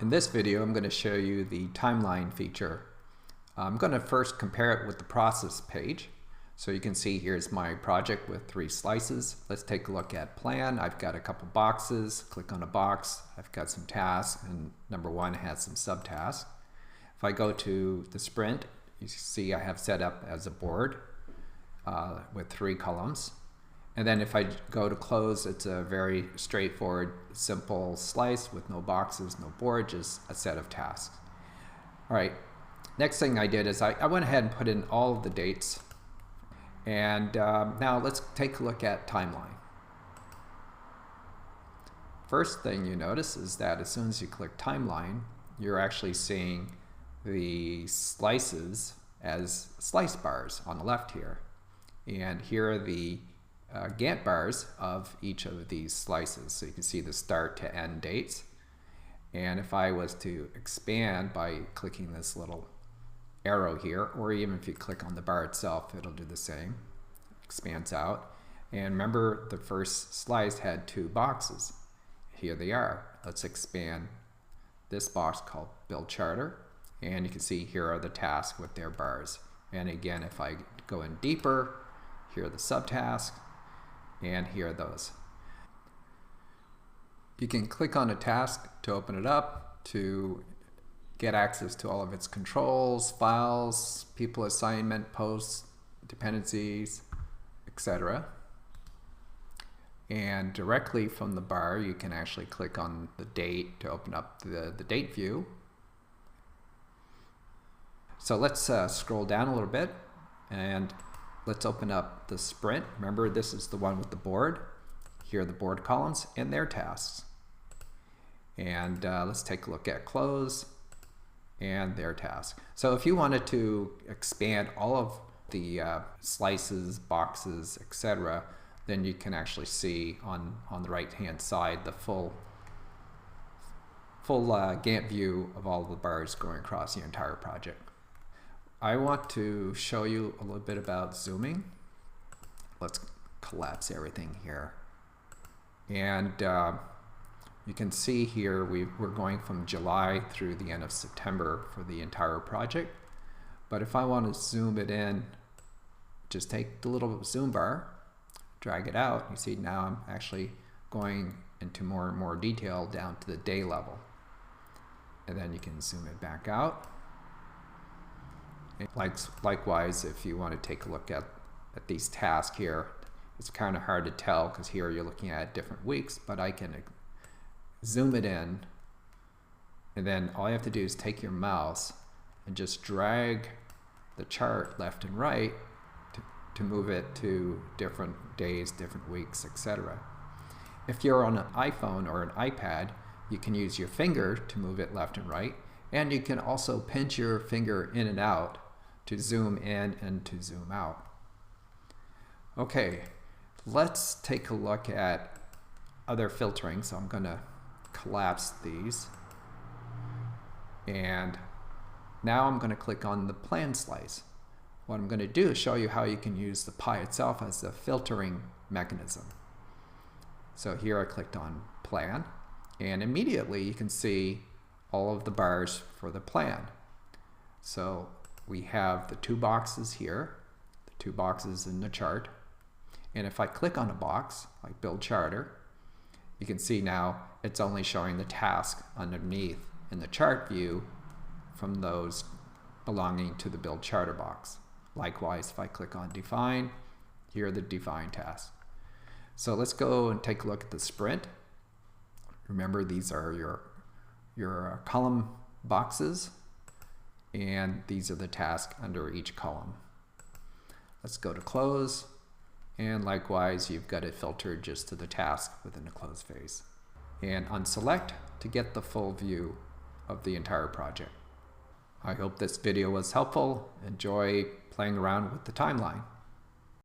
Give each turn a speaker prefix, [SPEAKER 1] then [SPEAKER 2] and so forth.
[SPEAKER 1] In this video, I'm going to show you the timeline feature. I'm going to first compare it with the process page. So you can see here's my project with 3 slices. Let's take a look at plan. I've got a couple boxes. Click on a box. I've got some tasks, and number 1 has some subtasks. If I go to the sprint, you see I have set up as a board with 3 columns. And then if I go to close, it's a very straightforward, simple slice with no boxes, no board, just a set of tasks. All right, next thing I did is I went ahead and put in all of the dates. And now let's take a look at timeline. First thing you notice is that as soon as you click timeline, you're actually seeing the slices as slice bars on the left here. And here are the Gantt bars of each of these slices. So you can see the start to end dates. And if I was to expand by clicking this little arrow here, or even if you click on the bar itself, it'll do the same. Expands out. And remember, the first slice had 2 boxes. Here they are. Let's expand this box called Build Charter. And you can see here are the tasks with their bars. And again, if I go in deeper, here are the subtasks. And here are those. You can click on a task to open it up, to get access to all of its controls, files, people assignment, posts, dependencies, etc. And directly from the bar, you can actually click on the date to open up the date view. So let's scroll down a little bit and let's open up the sprint. Remember, this is the one with the board. Here are the board columns and their tasks. And let's take a look at close and their task. So if you wanted to expand all of the slices, boxes, etc., then you can actually see on the right-hand side the full Gantt view of all the bars going across the entire project. I want to show you a little bit about zooming. Let's collapse everything here. And you can see here we're going from July through the end of September for the entire project. But if I want to zoom it in, just take the little zoom bar, drag it out. You see now I'm actually going into more and more detail down to the day level. And then you can zoom it back out. Likewise, if you want to take a look at these tasks here, it's kind of hard to tell because here you're looking at different weeks, but I can zoom it in, and then all you have to do is take your mouse and just drag the chart left and right to move it to different days, different weeks, etc. If you're on an iPhone or an iPad, you can use your finger to move it left and right, and you can also pinch your finger in and out to zoom in and to zoom out. Okay, let's take a look at other filtering. So I'm going to collapse these. And now I'm going to click on the plan slice. What I'm going to do is show you how you can use the pie itself as a filtering mechanism. So here I clicked on plan, and immediately you can see all of the bars for the plan. So we have the 2 boxes here, the 2 boxes in the chart. And if I click on a box, like Build Charter, you can see now it's only showing the task underneath in the chart view from those belonging to the Build Charter box. Likewise, if I click on Define, here are the Define tasks. So let's go and take a look at the sprint. Remember, these are your column boxes, and these are the tasks under each column. Let's go to close, and likewise you've got it filtered just to the task within the close phase. And unselect to get the full view of the entire project. I hope this video was helpful. Enjoy playing around with the timeline.